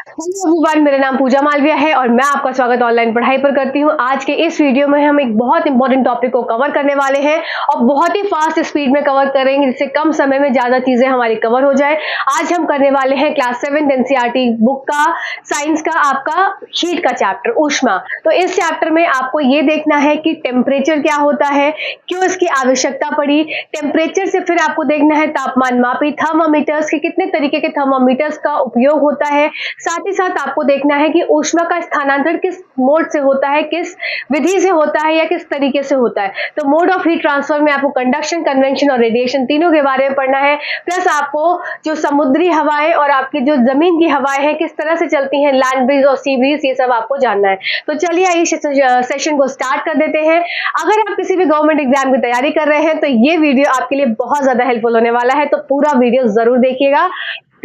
Hello everyone, मेरा नाम पूजा मालविया है और मैं आपका स्वागत ऑनलाइन पढ़ाई पर करती हूँ। आज के इस वीडियो में हम एक बहुत इंपॉर्टेंट टॉपिक को कवर करने वाले हैं और बहुत ही फास्ट स्पीड में कवर करेंगे, जिससे कम समय में ज्यादा चीजें हमारी कवर हो जाए। आज हम करने वाले हैं क्लास 7 एनसीईआरटी बुक का साइंस का आपका हीट का चैप्टर ऊष्मा। तो इस चैप्टर में आपको ये देखना है कि टेम्परेचर क्या होता है, क्यों इसकी आवश्यकता पड़ी। टेम्परेचर से फिर आपको देखना है तापमान मापी, थर्मामीटर्स के कितने तरीके के थर्मामीटर्स का उपयोग होता है। साथ ही साथ आपको देखना है कि ऊष्मा का स्थानांतरण किस मोड से होता है, किस विधि से होता है या किस तरीके से होता है। तो मोड ऑफ हीट ट्रांसफर में आपको कंडक्शन, कन्वेंशन और रेडिएशन तीनों के बारे में पढ़ना है। प्लस आपको जो समुद्री हवाएं और आपकी जो जमीन की हवाएं हैं किस तरह से चलती हैं, लैंड ब्रीज और सी ब्रीज, ये सब आपको जानना है। तो चलिए आइए सेशन को स्टार्ट कर देते हैं। अगर आप किसी भी गवर्नमेंट एग्जाम की तैयारी कर रहे हैं तो ये वीडियो आपके लिए बहुत ज्यादा हेल्पफुल होने वाला है, तो पूरा वीडियो जरूर देखिएगा।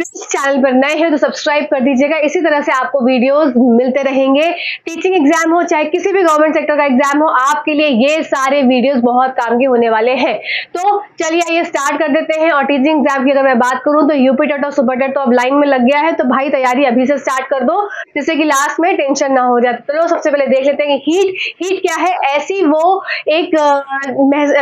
चैनल पर नए हैं तो सब्सक्राइब कर दीजिएगा। इसी तरह से आपको वीडियोस मिलते रहेंगे। टीचिंग एग्जाम हो चाहे किसी भी गवर्नमेंट सेक्टर का एग्जाम हो, आपके लिए ये सारे वीडियोस बहुत काम के होने वाले हैं। तो चलिए आइए स्टार्ट कर देते हैं। और टीचिंग एग्जाम की अगर मैं बात करूं तो यूपी टेट और सुपर टेट तो अब लाइन में लग गया है, तो भाई तैयारी अभी से स्टार्ट कर दो, जिससे कि लास्ट में टेंशन ना हो जाए। तो सबसे पहले देख लेते हैं कि हीट क्या है। ऐसी वो एक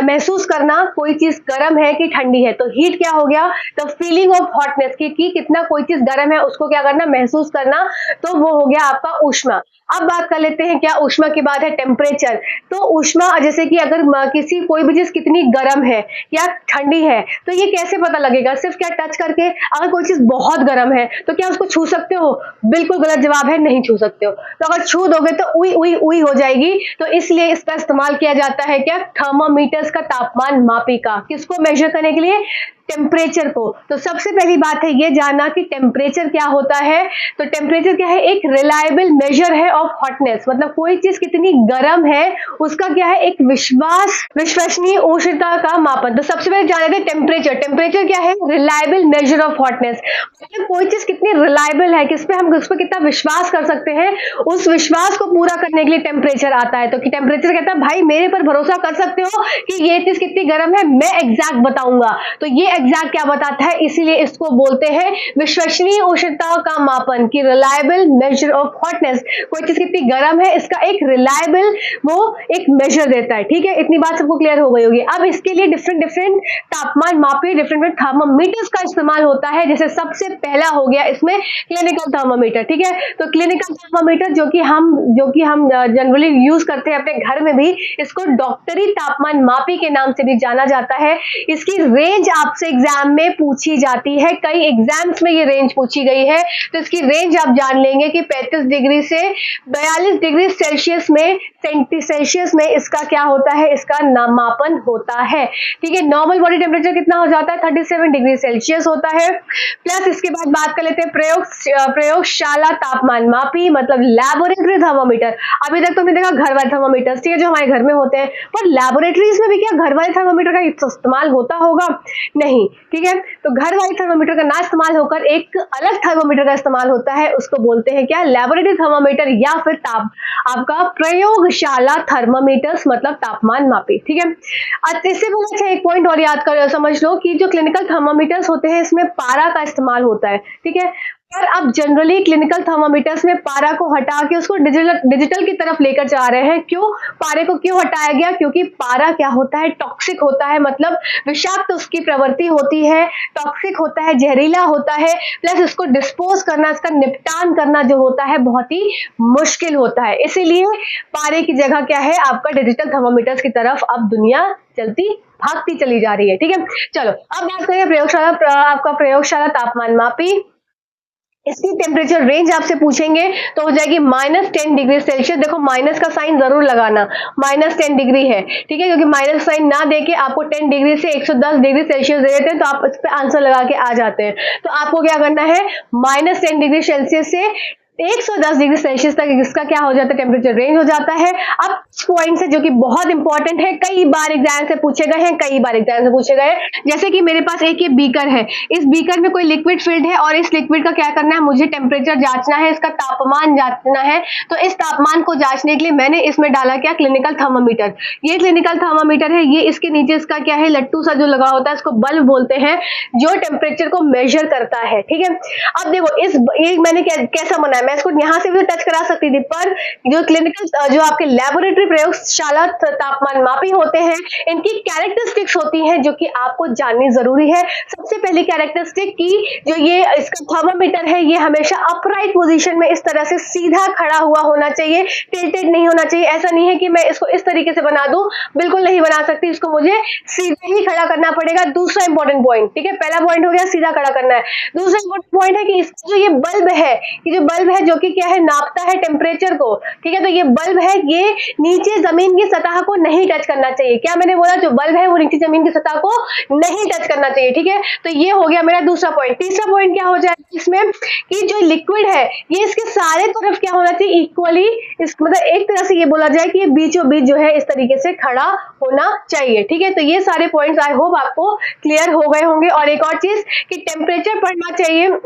महसूस करना कोई चीज गर्म है कि ठंडी है। तो हीट क्या हो गया, तो फीलिंग ऑफ हॉटनेस की कितना कोई चीज गर्म है उसको क्या करना, महसूस करना, तो वो हो गया आपका ऊष्मा। अब बात कर लेते हैं क्या ऊष्मा की बात है, टेम्परेचर। तो ऊष्मा जैसे कि अगर किसी कोई भी चीज कितनी गर्म है या ठंडी है तो ये कैसे पता लगेगा, सिर्फ क्या टच करके। अगर कोई चीज बहुत गर्म है तो क्या उसको छू सकते हो, बिल्कुल गलत जवाब है, नहीं छू सकते हो। तो अगर छू दोगे तो उई उई उई हो जाएगी। तो इसलिए इसका इस्तेमाल किया जाता है क्या, थर्मामीटर्स का, तापमान मापी का। किसको मेजर करने के लिए, टेम्परेचर को। तो सबसे पहली बात है ये जानना कि टेम्परेचर क्या होता है। तो टेम्परेचर क्या है, एक रिलायबल मेजर है ऑफ हॉटनेस, मतलब कोई चीज कितनी गर्म है उसका क्या है, एक विश्वसनीय उष्णता का मापन। तो सबसे पहले जान लेते हैं टेम्परेचर। टेम्परेचर क्या है, रिलायबल मेजर ऑफ हॉटनेस, मतलब कोई चीज कितनी रिलायबल है, किस पे हम उस पर कितना विश्वास कर सकते हैं, उस विश्वास को पूरा करने के लिए टेम्परेचर आता है। तो कि टेम्परेचर कहता है भाई मेरे पर भरोसा कर सकते हो कि ये चीज कितनी गर्म है, मैं एग्जैक्ट बताऊंगा। तो ये एग्जैक्ट क्या बताता है, इसीलिए इसको बोलते हैं विश्वसनीय उष्णता का मापन, की रिलायबल मेजर ऑफ हॉटनेस। कोई चीज कितनी गर्म है इसका एक रिलायबल वो एक मेजर देता है। ठीक है, इतनी बात सबको क्लियर हो गई होगी। अब इसके लिए डिफरेंट डिफरेंट तापमान मापी, डिफरेंट थर्मामीटर्स का इस्तेमाल होता है। जैसे सबसे पहला हो गया इसमें क्लिनिकल थर्मामीटर। ठीक है, तो क्लिनिकल थर्मामीटर जो कि हम जनरली यूज करते हैं अपने घर में भी, इसको डॉक्टरी तापमान मापी के नाम से भी जाना जाता है। इसकी रेंज आपसे एग्जाम में पूछी जाती है, कई एग्जाम्स में ये रेंज पूछी गई है। तो इसकी रेंज आप जान लेंगे कि 35 डिग्री से 42 डिग्री सेल्सियस में इसका क्या होता है, इसका मापन होता है। ठीक है, नॉर्मल बॉडी टेम्परेचर कितना हो जाता है, 37 डिग्री सेल्सियस होता है। प्लस इसके बाद बात कर लेते हैं प्रयोगशाला तापमान मापी, मतलब लैबोरेटरी थर्मामीटर। अभी तक तुमने देखा घर वाले थर्मामीटर्स, ठीक है, जो हमारे घर में होते हैं, पर लैबोरेटरीज में भी क्या घर वाले थर्मामीटर का इस्तेमाल होता होगा, नहीं। ठीक है, तो घर वाले थर्मामीटर का ना इस्तेमाल होकर एक अलग थर्मामीटर का इस्तेमाल होता है, उसको बोलते हैं क्या, लैबोरेटरी थर्मामीटर या फिर आपका प्रयोगशाला थर्मामीटर्स, मतलब तापमान मापी। ठीक है, इससे पहले अच्छा एक पॉइंट और याद कर समझ लो कि जो क्लिनिकल थर्मामीटर्स होते हैं इसमें पारा का इस्तेमाल होता है। ठीक है, पर अब जनरली क्लिनिकल थर्मामीटर्स में पारा को हटा के उसको डिजिटल की तरफ लेकर जा रहे हैं। क्यों, पारे को क्यों हटाया गया, क्योंकि पारा क्या होता है, टॉक्सिक होता है, मतलब विषाक्त उसकी प्रवृत्ति होती है, टॉक्सिक होता है, जहरीला होता है। प्लस इसको डिस्पोज करना, इसका निपटान करना जो होता है बहुत ही मुश्किल होता है। इसीलिए पारे की जगह क्या है, आपका डिजिटल थर्मामीटर्स की तरफ अब दुनिया भागती चली जा रही है। ठीक है, चलो अब बात करें आपका प्रयोगशाला तापमान मापी। इसकी टेम्परेचर रेंज आपसे पूछेंगे तो हो जाएगी -10 डिग्री सेल्सियस। देखो माइनस का साइन जरूर लगाना, -10 डिग्री है। ठीक है, क्योंकि माइनस साइन ना देके आपको 10 डिग्री से 110 डिग्री सेल्सियस दे देते हैं, तो आप इस पे आंसर लगा के आ जाते हैं। तो आपको क्या करना है, -10 डिग्री सेल्सियस से 110 डिग्री सेल्सियस तक इसका क्या हो जाता है, टेम्परेचर रेंज हो जाता है। अब पॉइंट है जो कि बहुत इंपॉर्टेंट है, कई बार एग्जाम से पूछे गए हैं, कई बार एग्जाम से पूछे गए। जैसे कि मेरे पास एक ये बीकर है, इस बीकर में कोई लिक्विड फिल्ड है और इस लिक्विड का क्या करना है, मुझे टेम्परेचर जांचना है, इसका तापमान जांचना है। तो इस तापमान को जांचने के लिए मैंने इसमें डाला क्या, क्लिनिकल थर्मामीटर। ये क्लिनिकल थर्मामीटर है, ये इसके नीचे इसका क्या है, लट्टू सा जो लगा होता है, इसको बल्ब बोलते हैं, जो टेम्परेचर को मेजर करता है। ठीक है, अब देखो ये मैंने कैसा बनाया, मैं इसको यहाँ से भी टच करा सकती थी, पर जो क्लिनिकल जो आपके लेबोरेटरी प्रयोगशाला तापमान मापी होते हैं, इनकी कैरेक्टरिस्टिक्स होती हैं जो कि आपको जाननी जरूरी है। सबसे पहली कैरेक्टरिस्टिक की जो ये इसका थर्मामीटर है, ये हमेशा अपराइट पोजीशन में इस तरह से सीधा खड़ा हुआ होना चाहिए, टिल्टेड नहीं होना चाहिए। ऐसा नहीं है कि मैं इसको इस तरीके से बना दूं, बिल्कुल नहीं बना सकती, इसको मुझे सीधे ही खड़ा करना पड़ेगा। दूसरा इंपॉर्टेंट पॉइंट, ठीक है, पहला पॉइंट हो गया सीधा खड़ा करना है। दूसरा इंपॉर्टेंट पॉइंट है कि इसका जो ये बल्ब है, ये जो बल्ब है जो कि क्या है, नापता है टेम्परेचर को। ठीक है, तो ये बल्ब है, ये नीचे जमीन की सतह को नहीं टच करना चाहिए। क्या मैंने बोला, जो बल्ब है वो नीचे जमीन की सतह को नहीं टच करना चाहिए। ठीक है, तो ये हो गया मेरा दूसरा पॉइंट। तीसरा पॉइंट क्या हो जाएगा इसमें, कि जो लिक्विड है ये इसके सारे तरफ क्या होना चाहिए, इक्वली, मतलब एक तरह से ये बोला जाए कि ये बीचों बीच जो है इस तरीके से खड़ा होना चाहिए। ठीक है, तो ये सारे पॉइंट्स आई होप आपको क्लियर हो गए होंगे। और एक और चीज कि टेम्परेचर पढ़ना चाहिए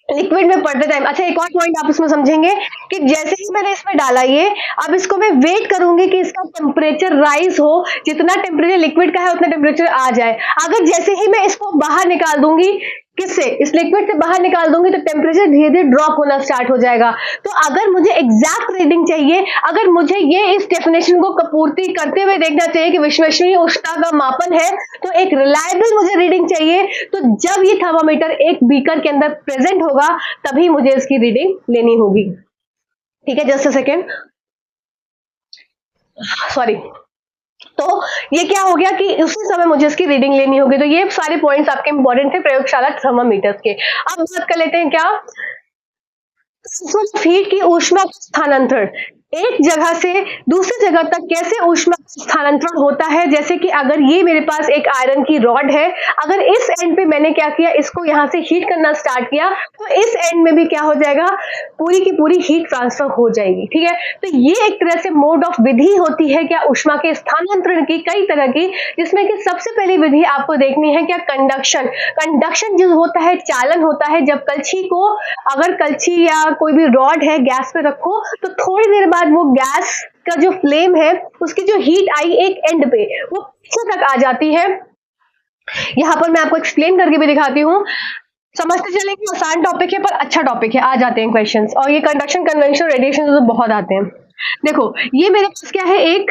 लिक्विड में पढ़ते टाइम। अच्छा, एक और पॉइंट आप इसमें समझेंगे कि जैसे ही मैंने इसमें डाला ये, अब इसको मैं वेट करूंगी कि इसका टेम्परेचर राइज हो, जितना टेम्परेचर लिक्विड का है उतना टेम्परेचर आ जाए। अगर जैसे ही मैं इसको बाहर निकाल दूंगी, किससे, इस लिक्विड से बाहर निकाल दूंगी, तो टेम्परेचर धीरे धीरे ड्रॉप होना स्टार्ट हो जाएगा। तो अगर मुझे एग्जैक्ट रीडिंग चाहिए, अगर मुझे ये इस डेफिनेशन को पूर्ति करते हुए देखना चाहिए कि विश्वसनीय उष्णता का मापन है, तो एक रिलायबल मुझे रीडिंग चाहिए, तो जब ये थर्मामीटर एक बीकर के अंदर प्रेजेंट होगा तभी मुझे इसकी रीडिंग लेनी होगी। ठीक है, जस्ट अ सेकेंड, सॉरी। तो ये क्या हो गया कि उसी समय मुझे इसकी रीडिंग लेनी होगी। तो ये सारे पॉइंट्स आपके इंपॉर्टेंट थे प्रयोगशाला थर्मामीटर्स के। अब बात कर लेते हैं क्या, हीट की ऊष्मा स्थानांतरण, एक जगह से दूसरी जगह तक कैसे ऊष्मा स्थानांतरण होता है। जैसे कि अगर ये मेरे पास एक आयरन की रॉड है, अगर इस एंड पे मैंने क्या किया, इसको यहां से हीट करना स्टार्ट किया, तो इस एंड में भी क्या हो जाएगा, पूरी की पूरी हीट ट्रांसफर हो जाएगी। ठीक है, तो ये एक तरह से मोड ऑफ विधि होती है क्या, ऊष्मा के स्थानांतरण की, कई तरह की, जिसमें कि सबसे पहली विधि आपको देखनी है क्या, कंडक्शन। कंडक्शन जो होता है, चालन होता है। जब कलछी को, अगर कलछी या कोई भी रॉड है गैस पे रखो, तो थोड़ी देर बाद वो गैस का जो फ्लेम है, उसकी जो हीट आई एक एंड पे, वो पीछे तक आ जाती है। यहां पर मैं आपको एक्सप्लेन करके भी दिखाती हूं, समझते चले कि आसान टॉपिक है पर अच्छा टॉपिक है। आ जाते हैं क्वेश्चंस, और ये कंडक्शन, कन्वेंशन, रेडिएशन तो बहुत आते हैं। देखो, ये मेरे पास क्या है, एक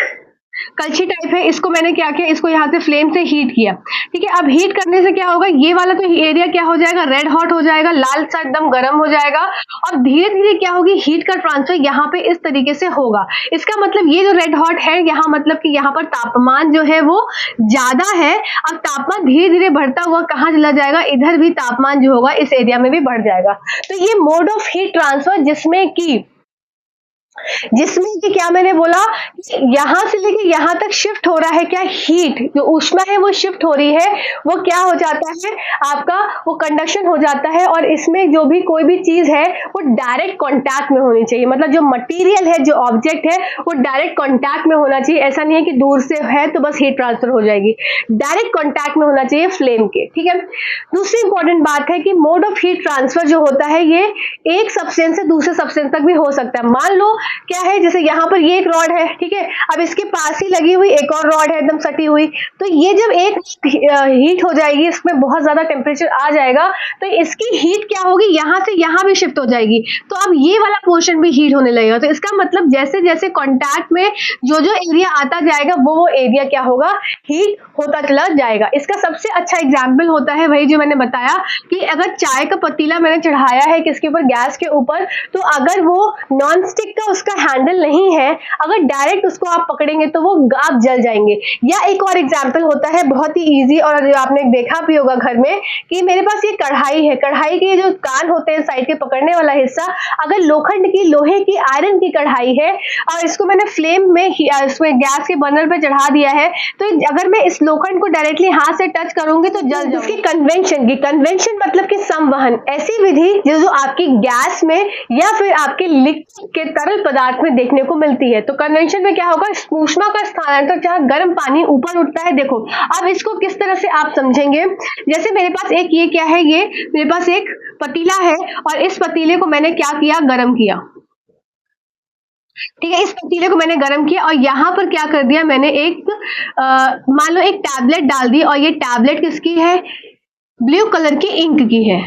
कलछी टाइप है, इसको मैंने क्या किया, इसको यहाँ से फ्लेम से हीट किया। ठीक है, अब हीट करने से क्या होगा, ये वाला तो एरिया क्या हो जाएगा, रेड हॉट हो जाएगा, लाल सा एकदम गर्म हो जाएगा, और धीरे धीरे क्या होगी, हीट का ट्रांसफर यहाँ पे इस तरीके से होगा। इसका मतलब ये जो रेड हॉट है, यहाँ मतलब कि यहाँ पर तापमान जो है वो ज्यादा है। अब तापमान धीरे धीरे बढ़ता हुआ कहाँ चला जाएगा, इधर भी तापमान जो होगा इस एरिया में भी बढ़ जाएगा। तो ये मोड ऑफ हीट ट्रांसफर जिसमें कि क्या मैंने बोला, यहां से लेके यहां तक शिफ्ट हो रहा है क्या, हीट जो ऊष्मा है वो शिफ्ट हो रही है, वो क्या हो जाता है आपका, वो कंडक्शन हो जाता है। और इसमें जो भी कोई भी चीज है वो डायरेक्ट कांटेक्ट में होनी चाहिए, मतलब जो मटेरियल है, जो ऑब्जेक्ट है, वो डायरेक्ट कांटेक्ट में होना चाहिए। ऐसा नहीं है कि दूर से है तो बस हीट ट्रांसफर हो जाएगी, डायरेक्ट कांटेक्ट में होना चाहिए फ्लेम के। ठीक है, दूसरी इंपॉर्टेंट बात है कि मोड ऑफ हीट ट्रांसफर जो होता है, ये एक सब्सटेंस से दूसरे सब्सटेंस तक भी हो सकता है। मान लो क्या है, जैसे यहाँ पर ये एक रॉड है, ठीक है, अब इसके पास ही लगी हुई एक और रॉड है एकदम सटी हुई, तो ये जब एक हीट हो जाएगी, इसमें बहुत ज्यादा टेम्परेचर आ जाएगा, तो इसकी हीट क्या होगी, यहाँ से यहाँ भी शिफ्ट हो जाएगी, तो अब ये वाला पोर्शन भी हीट होने लगेगा। तो इसका मतलब जैसे जैसे कॉन्टैक्ट में जो जो एरिया आता जाएगा, वो एरिया क्या होगा, हीट होता चला जाएगा। इसका सबसे अच्छा एग्जाम्पल होता है वही जो मैंने बताया कि अगर चाय का पतीला मैंने चढ़ाया है किसके ऊपर, गैस के ऊपर, तो अगर वो नॉन स्टिक का उसका हैंडल नहीं है, अगर डायरेक्ट उसको आप पकड़ेंगे तो वो आप जल जाएंगे। या एक और एग्जाम्पल होता है बहुत ही ईजी, और आपने देखा भी होगा घर में, कि मेरे पास ये कढ़ाई है, कढ़ाई के जो कान होते हैं साइड के पकड़ने वाला हिस्सा, अगर लोखंड की, लोहे की, आयरन की कढ़ाई है और इसको मैंने फ्लेम में इसमें गैस के बर्नर पे चढ़ा दिया है, तो अगर मैं इस लोखंड को डायरेक्टली हाथ से टच करूंगी तो जल जाऊंगी। इसकी कन्वेंशन मतलब कि संवहन, ऐसी विधि जो आपकी गैस में या फिर आपके लिक्विड के तरल पदार्थ में देखने को मिलती है। तो कन्वेंशन में क्या होगा, ऊष्मा का स्थानांतरण, जहां गर्म पानी ऊपर उठता है। देखो अब इसको किस तरह से आप समझेंगे, जैसे मेरे पास एक, ये क्या है, ये मेरे पास एक पतीला है और इस पतीले को मैंने क्या किया, गर्म किया। ठीक है, इस पतीले को मैंने गर्म किया और यहाँ पर क्या कर दिया मैंने, एक मान लो एक टैबलेट डाल दी, और ये टैबलेट किसकी है, ब्लू कलर की इंक की है।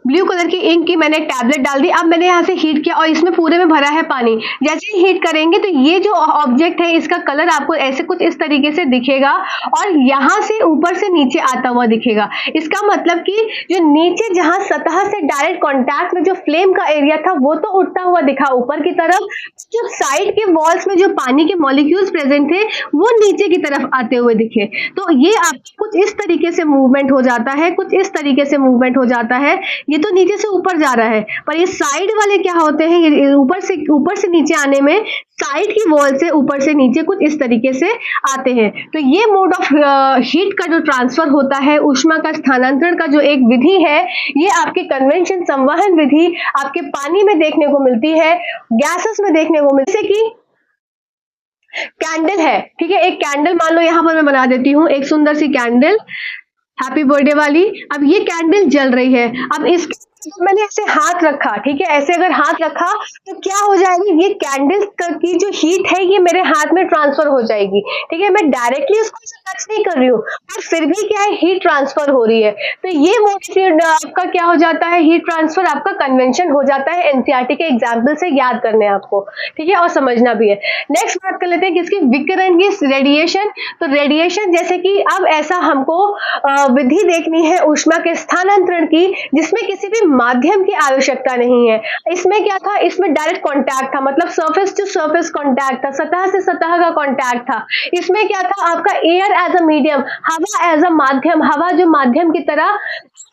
ब्लू कलर की इंक की मैंने टैबलेट डाल दी। अब मैंने यहाँ से हीट किया और इसमें पूरे में भरा है पानी। जैसे ही हीट करेंगे तो ये जो ऑब्जेक्ट है इसका कलर आपको ऐसे कुछ इस तरीके से दिखेगा और यहाँ से ऊपर से नीचे आता हुआ दिखेगा। इसका मतलब कि जो नीचे जहाँ सतह से डायरेक्ट कॉन्टैक्ट में जो फ्लेम का एरिया था वो तो उठता हुआ दिखा ऊपर की तरफ, जो साइड के वॉल्स में जो पानी के मॉलिक्यूल्स प्रेजेंट थे वो नीचे की तरफ आते हुए दिखे। तो ये आपको कुछ इस तरीके से मूवमेंट हो जाता है, कुछ इस तरीके से मूवमेंट हो जाता है। ये तो नीचे से ऊपर जा रहा है, पर ये साइड वाले क्या होते हैं, ये ऊपर से नीचे आने में साइड की वॉल से ऊपर से नीचे कुछ इस तरीके से आते हैं। तो ये मोड ऑफ हीट का जो ट्रांसफर होता है, ऊष्मा का स्थानांतरण का जो एक विधि है, ये आपके कन्वेंशन संवहन विधि आपके पानी में देखने को मिलती है, गैसेस में देखने को मिलती है। जैसे कि कैंडल है, ठीक है, एक कैंडल मान लो यहां पर मैं बना देती हूँ, एक सुंदर सी कैंडल हैप्पी बर्थडे वाली। अब ये कैंडल जल रही है, अब इसके मैंने ऐसे हाथ रखा, ठीक है, ऐसे अगर हाथ रखा तो क्या हो जाएगी, ये कैंडल की जो हीट है ये मेरे हाथ में ट्रांसफर हो जाएगी। ठीक है, मैं डायरेक्टली उसको टच नहीं कर रही हूँ और फिर भी क्या है, हीट ट्रांसफर हो रही है। तो ये मोड आपका क्या हो जाता है, हीट ट्रांसफर आपका कन्वेंशन हो जाता है। एनसीईआरटी के एग्जाम्पल से याद करने आपको, ठीक है, और समझना भी है। नेक्स्ट बात कर लेते हैं किसकी, विकिरण की, रेडिएशन। तो रेडिएशन जैसे कि अब ऐसा हमको विधि देखनी है ऊष्मा के स्थानांतरण की जिसमें किसी भी माध्यम की आवश्यकता नहीं है। इसमें क्या था, इसमें डायरेक्ट कांटेक्ट था, मतलब सरफेस टू सरफेस कांटेक्ट था, सतह से सतह का कांटेक्ट था। इसमें क्या था, आपका एयर एज अ मीडियम, हवा एज अ माध्यम, हवा जो माध्यम की तरह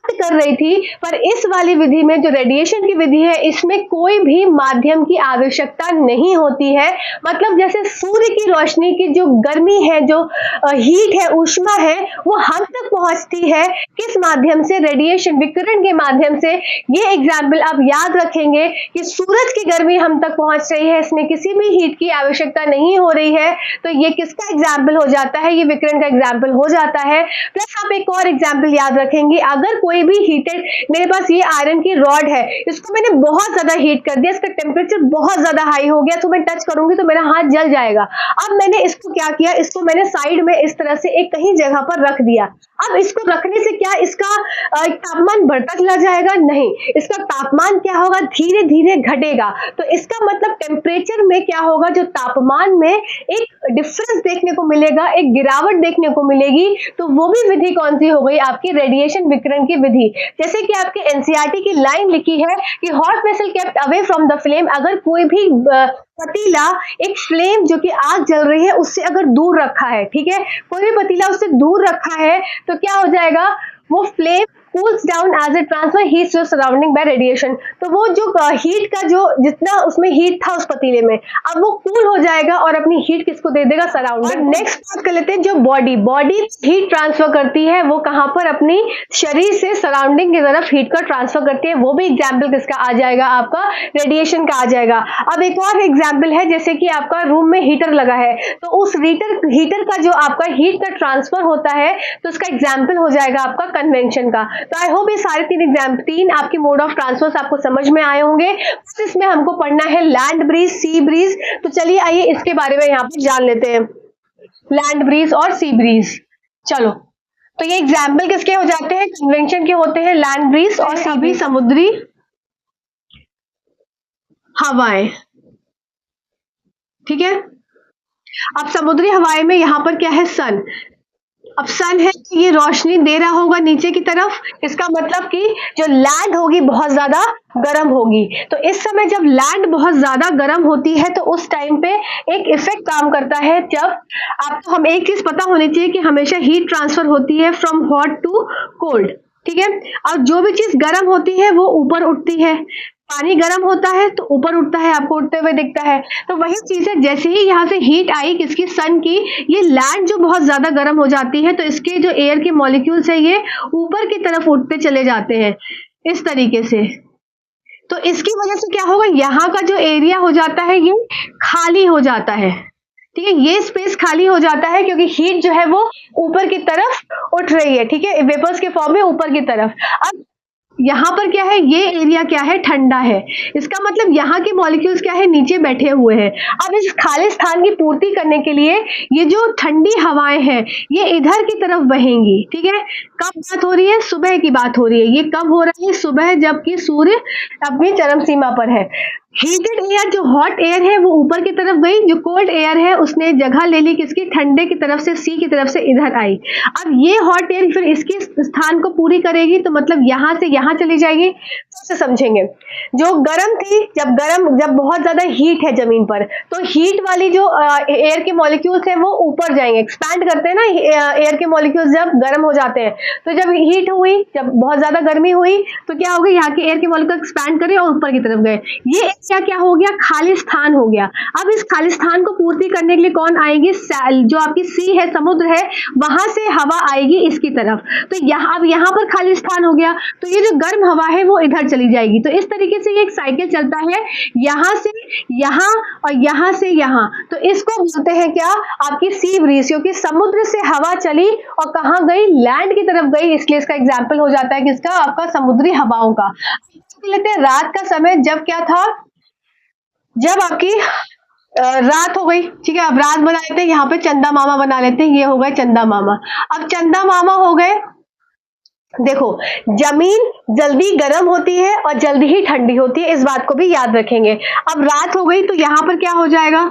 कर रही थी। पर इस वाली विधि में जो रेडिएशन की विधि है इसमें कोई भी माध्यम की आवश्यकता नहीं होती है। मतलब जैसे सूर्य की रोशनी की जो गर्मी है, जो हीट है, ऊष्मा है, वो हम तक पहुंचती है किस माध्यम से, रेडिएशन, विकिरण के माध्यम से। ये एग्जाम्पल आप याद रखेंगे कि सूरज की गर्मी हम तक पहुंच रही है, इसमें किसी भी हीट की आवश्यकता नहीं हो रही है। तो ये किसका एग्जाम्पल हो जाता है, ये विकिरण का एग्जाम्पल हो जाता है। प्लस आप एक और एग्जाम्पल याद रखेंगे, अगर कोई भी हीटेड, मेरे पास ये आयरन की रॉड है, इसको मैंने बहुत ज्यादा हीट कर दिया, इसका टेम्परेचर बहुत ज्यादा हाई हो गया, तो मैं टच करूंगी तो मेरा हाथ जल जाएगा। अब मैंने इसको क्या किया, इसको मैंने साइड में इस तरह से एक कहीं जगह पर रख दिया। अब इसको रखने से क्या इसका तापमान बढ़ता चला जाएगा, नहीं, इसका तापमान क्या होगा, धीरे धीरे घटेगा। तो इसका मतलब टेम्परेचर में क्या होगा, जो तापमान में एक डिफरेंस देखने को मिलेगा, एक गिरावट देखने को मिलेगी। तो वो भी विधि कौन सी हो गई, आपकी रेडिएशन विकिरण की विधि। जैसे कि आपके एनसीईआरटी की लाइन लिखी है कि hot vessel kept away from the flame, अगर कोई भी पतीला एक फ्लेम जो कि आग जल रही है उससे अगर दूर रखा है, ठीक है, कोई भी पतीला उससे दूर रखा है तो क्या हो जाएगा, वो flame cools down as it transfer heat to surrounding by radiation। तो वो जो हीट का जो जितना उसमें हीट था उस पतीले में, अब वो कूल हो जाएगा और अपनी हीट किसको दे देगा, सराउंडिंग। नेक्स्ट बात कर लेते हैं, जो बॉडी हीट ट्रांसफर करती है वो कहां पर, अपनी शरीर से सराउंडिंग की तरफ हीट का ट्रांसफर करती है। वो भी एग्जाम्पल किसका आ जाएगा, आपका रेडिएशन का आ जाएगा। अब एक और एग्जाम्पल है, जैसे कि आपका रूम में हीटर लगा है, तो उस हीटर का जो आपका हीट का ट्रांसफर होता है तो उसका एग्जाम्पल हो जाएगा आपका कन्वेंशन का। तो आई होप ये सारे तीन आपके मोड ऑफ ट्रांसफर आपको समझ में आए होंगे। इसमें हमको पढ़ना है लैंड ब्रीज, सी ब्रीज। तो चलिए आइए इसके बारे में यहाँ पर जान लेते हैं, लैंड ब्रीज और सी ब्रीज। चलो, तो ये एग्जाम्पल किसके हो जाते हैं, कन्वेंशन के होते हैं, लैंड ब्रीज और सी ब्रीज, समुद्री हवाएं। ठीक है, अब समुद्री हवाएं में यहां पर क्या है, सन। अब सन है तो ये रोशनी दे रहा होगा नीचे की तरफ, इसका मतलब कि जो लैंड होगी बहुत ज्यादा गर्म होगी। तो इस समय जब लैंड बहुत ज्यादा गर्म होती है तो उस टाइम पे एक इफेक्ट काम करता है। जब आपको हम एक चीज पता होनी चाहिए कि हमेशा हीट ट्रांसफर होती है फ्रॉम हॉट टू कोल्ड, ठीक है। और जो भी चीज गर्म होती है वो ऊपर उठती है, पानी गर्म होता है तो ऊपर उठता है, आपको उठते हुए दिखता है। तो वही चीज है, जैसे ही यहाँ से हीट आई किसकी, सन की, ये लैंड जो बहुत ज्यादा गर्म हो जाती है तो इसके जो एयर के मॉलिक्यूल्स है ये ऊपर की तरफ उठते चले जाते हैं इस तरीके से। तो इसकी वजह से क्या होगा, यहाँ का जो एरिया हो जाता है ये खाली हो जाता है, ठीक है। ये स्पेस खाली हो जाता है क्योंकि हीट जो है वो ऊपर की तरफ उठ रही है, ठीक है, वेपर्स के फॉर्म में ऊपर की तरफ। अब यहाँ पर क्या है, ये एरिया क्या है, ठंडा है, इसका मतलब यहाँ के मॉलिक्यूल्स क्या है, नीचे बैठे हुए हैं। अब इस खाली स्थान की पूर्ति करने के लिए ये जो ठंडी हवाएं हैं ये इधर की तरफ बहेंगी, ठीक है। कब बात हो रही है, सुबह की बात हो रही है। ये कब हो रहा है, सुबह, जबकि सूर्य अपनी चरम सीमा पर है। हीटेड एयर, जो हॉट एयर है वो ऊपर की तरफ गई, जो कोल्ड एयर है उसने जगह ले ली किसकी, ठंडे की तरफ से, सी की तरफ से इधर आई। अब ये हॉट एयर फिर इसकी स्थान को पूरी करेगी तो मतलब यहाँ से यहाँ चली जाएगी। तो समझेंगे, जो गर्म थी, जब बहुत ज्यादा हीट है जमीन पर तो हीट वाली जो एयर के मॉलिक्यूल्स है वो ऊपर जाएंगे, एक्सपैंड करते हैं ना एयर के मॉलिक्यूल्स जब गर्म हो जाते हैं। तो जब हीट हुई, जब बहुत ज्यादा गर्मी हुई तो क्या हो गया, यहाँ के एयर के मॉलिक्यूल एक्सपैंड करे और ऊपर की तरफ गए। ये क्या हो गया, खाली स्थान हो गया। अब इस खाली स्थान को पूर्ति करने के लिए कौन आएगी, जो आपकी सी है, समुद्र है, वहां से हवा आएगी इसकी तरफ। तो अब यहाँ पर खाली स्थान हो गया तो ये जो गर्म हवा है वो इधर चली जाएगी। तो इस तरीके से ये एक साइकिल चलता है, यहाँ से यहाँ और यहाँ से यहाँ। तो इसको बोलते हैं क्या, आपकी सी ब्रीज, क्योंकि समुद्र से हवा चली और कहाँ गई, लैंड की तरफ गई, इसलिए इसका एग्जाम्पल हो जाता है किसका, आपका समुद्री हवाओं का। लेते हैं रात का समय, जब क्या था, जब आपकी रात हो गई, ठीक है। अब रात बना लेते हैं, यहाँ पे चंदा मामा बना लेते हैं, ये हो गए चंदा मामा। अब चंदा मामा हो गए, देखो जमीन जल्दी गर्म होती है और जल्दी ही ठंडी होती है, इस बात को भी याद रखेंगे। अब रात हो गई तो यहाँ पर क्या हो जाएगा,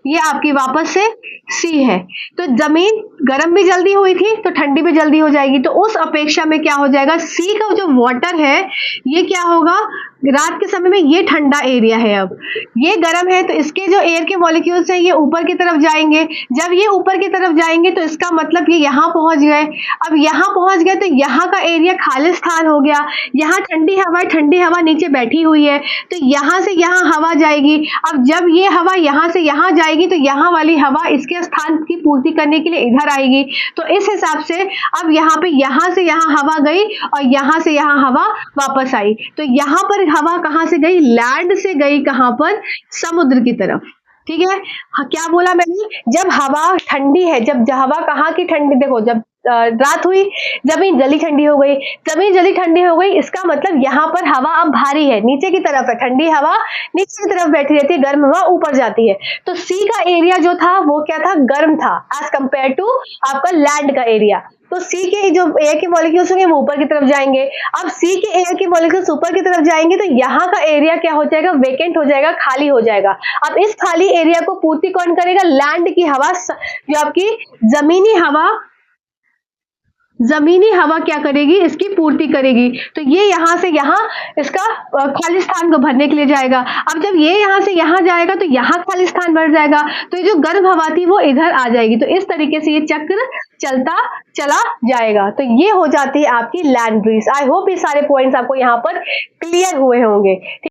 ये आपकी वापस से सी है। तो जमीन गर्म भी जल्दी हुई थी तो ठंडी भी जल्दी हो जाएगी। तो उस अपेक्षा में क्या हो जाएगा, सी का जो वाटर है ये क्या होगा, रात के समय में ये ठंडा एरिया है, अब ये गर्म है तो इसके जो एयर के मॉलिक्यूल्स हैं ये ऊपर की तरफ जाएंगे। जब ये ऊपर की तरफ जाएंगे तो इसका मतलब ये यहाँ पहुंच गए। अब यहाँ पहुंच गए तो यहाँ का एरिया खाली स्थान हो गया। यहाँ ठंडी हवा नीचे बैठी हुई है तो यहाँ से यहाँ हवा जाएगी। अब जब ये हवा यहाँ से यहाँ जाएगी तो यहाँ वाली हवा इसके स्थान की पूर्ति करने के लिए इधर आएगी। तो इस हिसाब से अब यहाँ पे यहाँ से यहाँ हवा गई और यहाँ से यहाँ हवा वापस आई। तो यहाँ पर हवा कहाँ से गई, लैंड से गई, कहाँ पर, समुद्र की तरफ, ठीक है। हाँ, क्या बोला मैंने, जब हवा ठंडी है, जब हवा कहाँ की ठंडी, देखो जब रात हुई जमीन जल्दी ठंडी हो गई, जमीन जल्दी ठंडी हो गई, इसका मतलब यहाँ पर हवा अब भारी है, नीचे की तरफ है, ठंडी हवा नीचे की तरफ बैठी रहती है, गर्म हवा ऊपर जाती है। तो सी का एरिया जो था वो क्या था, गर्म था एज कंपेयर टू आपका लैंड का एरिया। तो सी के जो एयर के मॉलिक्यूल्स होंगे वो ऊपर की तरफ जाएंगे। अब सी के एयर के मॉलिक्यूल्स ऊपर की तरफ जाएंगे तो यहाँ का एरिया क्या हो जाएगा, वेकेंट हो जाएगा, खाली हो जाएगा। अब इस खाली एरिया को पूर्ति कौन करेगा, लैंड की हवा, जो आपकी जमीनी हवा क्या करेगी, इसकी पूर्ति करेगी। तो ये यहाँ से यहाँ इसका खाली स्थान को भरने के लिए जाएगा। अब जब ये यहाँ से यहाँ जाएगा तो यहाँ खाली स्थान भर जाएगा, तो ये जो गर्म हवा थी वो इधर आ जाएगी। तो इस तरीके से ये चक्र चलता चला जाएगा। तो ये हो जाती है आपकी लैंड ब्रीज। आई होप ये सारे पॉइंट्स आपको यहाँ पर क्लियर हुए होंगे।